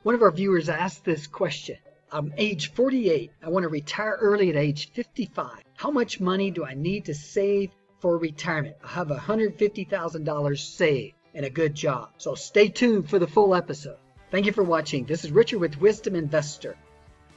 One of our viewers asked this question. I'm age 48. I want to retire early at age 55. How much money do I need to save for retirement? I have $150,000 saved and a good job. So stay tuned for the full episode. Thank you for watching. This is Richard with Wisdom Investor.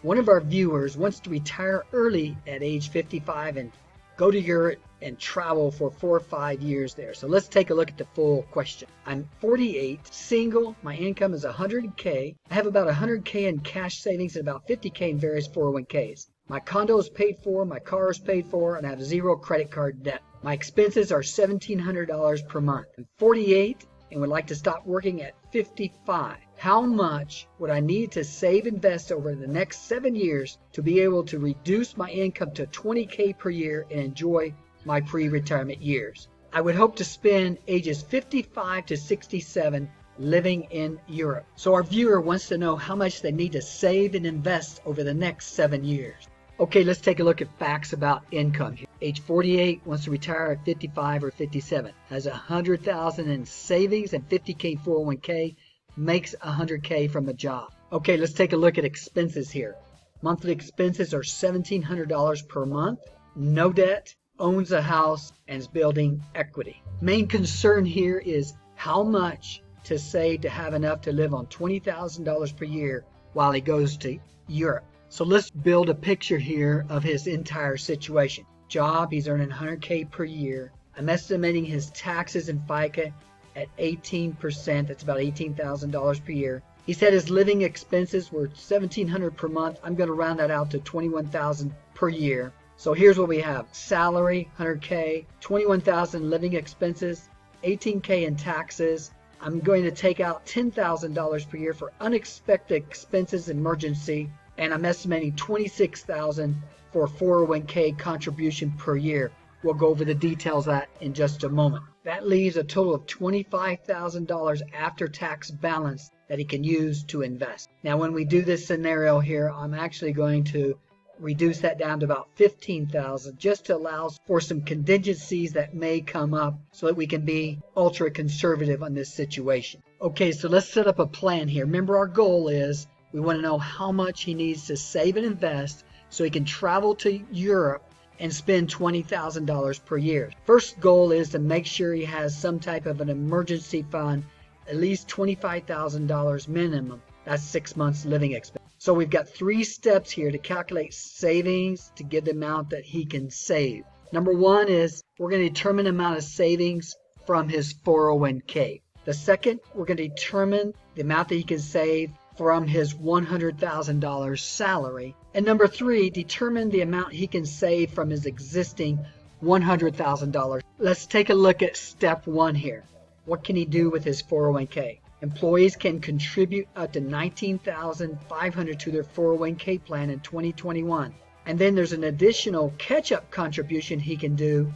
One of our viewers wants to retire early at age 55 and go to Europe and travel for 4 or 5 years there. So let's take a look at the full question. I'm 48, single, my income is $100K. I have about $100K in cash savings and about $50K in various 401Ks. My condo is paid for, my car is paid for, and I have zero credit card debt. My expenses are $1,700 per month. I'm 48 and would like to stop working at 55. How much would I need to save invest over the next 7 years to be able to reduce my income to $20K per year and enjoy my pre-retirement years? I would hope to spend ages 55 to 67 living in Europe. So our viewer wants to know how much they need to save and invest over the next 7 years. Okay, let's take a look at facts about income here. Age 48, wants to retire at 55 or 57. Has $100,000 in savings and $50K 401K. Makes $100K from a job. Okay, let's take a look at expenses here. Monthly expenses are $1,700 per month. No debt. Owns a house and is building equity. Main concern here is how much to save to have enough to live on $20,000 per year while he goes to Europe. So let's build a picture here of his entire situation. Job, he's earning $100K per year. I'm estimating his taxes and FICA at 18%. That's about $18,000 per year. He said his living expenses were $1,700 per month. I'm going to round that out to $21,000 per year. So here's what we have. Salary, $100K, $21,000 living expenses, $18K in taxes. I'm going to take out $10,000 per year for unexpected expenses and emergency. And I'm estimating $26,000 for 401K contribution per year. We'll go over the details of that in just a moment. That leaves a total of $25,000 after tax balance that he can use to invest. Now, when we do this scenario here, I'm actually going to reduce that down to about $15,000 just to allow for some contingencies that may come up so that we can be ultra conservative on this situation. Okay, so let's set up a plan here. Remember, our goal is we want to know how much he needs to save and invest so he can travel to Europe and spend $20,000 per year. First goal is to make sure he has some type of an emergency fund, at least $25,000 minimum. That's 6 months living expense. So we've got 3 steps here to calculate savings to get the amount that he can save. Number 1 is we're going to determine the amount of savings from his 401K. The second, we're going to determine the amount that he can save from his $100,000 salary. And number 3, determine the amount he can save from his existing $100,000. Let's take a look at step 1 here. What can he do with his 401K? Employees can contribute up to $19,500 to their 401K plan in 2021. And then there's an additional catch-up contribution he can do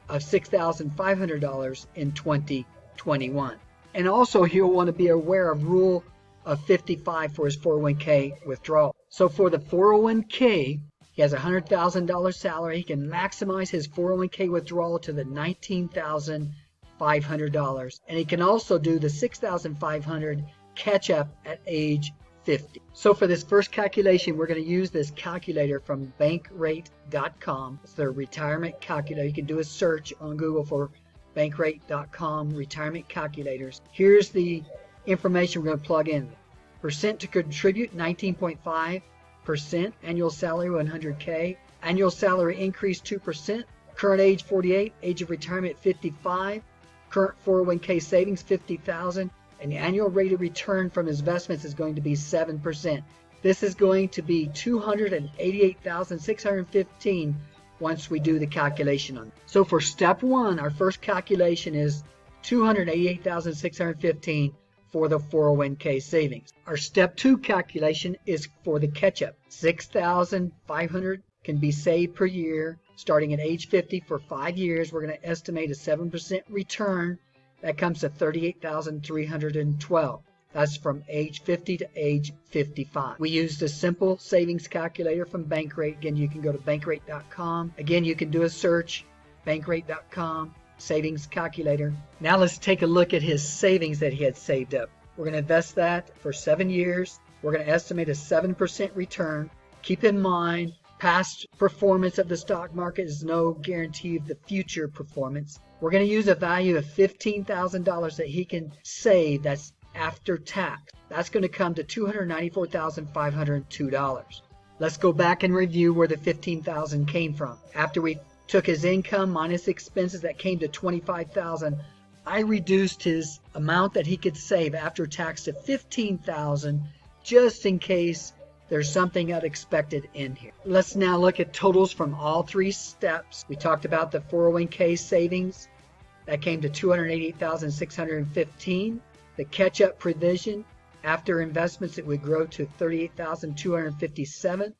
of $6,500 in 2021. And also he'll want to be aware of Rule of 55 for his 401K withdrawal. So for the 401K, he has a $100,000 salary. He can maximize his 401K withdrawal to the $19,500. And he can also do the $6,500 catch up at age 50. So for this first calculation, we're going to use this calculator from Bankrate.com. It's their retirement calculator. You can do a search on Google for Bankrate.com retirement calculators. Here's the information we're going to plug in. Percent to contribute, 19.5%. Annual salary, 100K. Annual salary increase, 2%. Current age, 48. Age of retirement, 55. Current 401K savings, 50,000. And the annual rate of return from his investments is going to be 7%. This is going to be $288,615 once we do the calculation on it. So for step 1, our first calculation is $288,615 for the 401K savings. Our step 2 calculation is for the catch-up. $6,500 can be saved per year starting at age 50 for 5 years. We're going to estimate a 7% return. That comes to $38,312. That's from age 50 to age 55. We used a simple savings calculator from Bankrate. Again, you can go to Bankrate.com. Again, you can do a search, Bankrate.com, savings calculator. Now let's take a look at his savings that he had saved up. We're going to invest that for 7 years. We're going to estimate a 7% return. Keep in mind, past performance of the stock market is no guarantee of the future performance. We're going to use a value of $15,000 that he can save that's after tax. That's going to come to $294,502. Let's go back and review where the $15,000 came from. After we took his income minus expenses, that came to $25,000. I reduced his amount that he could save after tax to $15,000 just in case there's something unexpected in here. Let's now look at totals from all three steps. We talked about the 401k savings. That came to $288,615. The catch-up provision, after investments, it would grow to $38,257.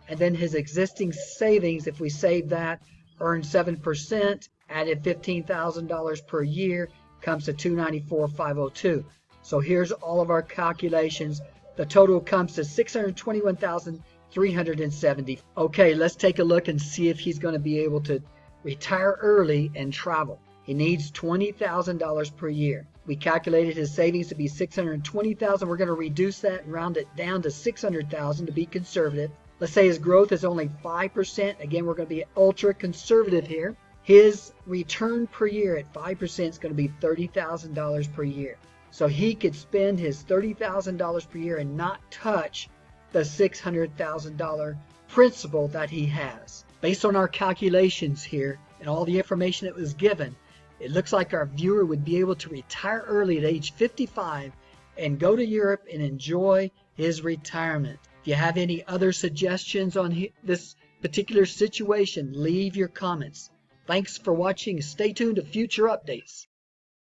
And then his existing savings, if we save that, earn 7%, added $15,000 per year, comes to $294,502. So here's all of our calculations. The total comes to $621,370. Okay, let's take a look and see if he's going to be able to retire early and travel. He needs $20,000 per year. We calculated his savings to be $620,000. We're going to reduce that and round it down to $600,000 to be conservative. Let's say his growth is only 5%. Again, we're going to be ultra conservative here. His return per year at 5% is going to be $30,000 per year. So he could spend his $30,000 per year and not touch the $600,000 principal that he has. Based on our calculations here and all the information that was given, it looks like our viewer would be able to retire early at age 55 and go to Europe and enjoy his retirement. If you have any other suggestions on this particular situation, leave your comments. Thanks for watching. Stay tuned to future updates.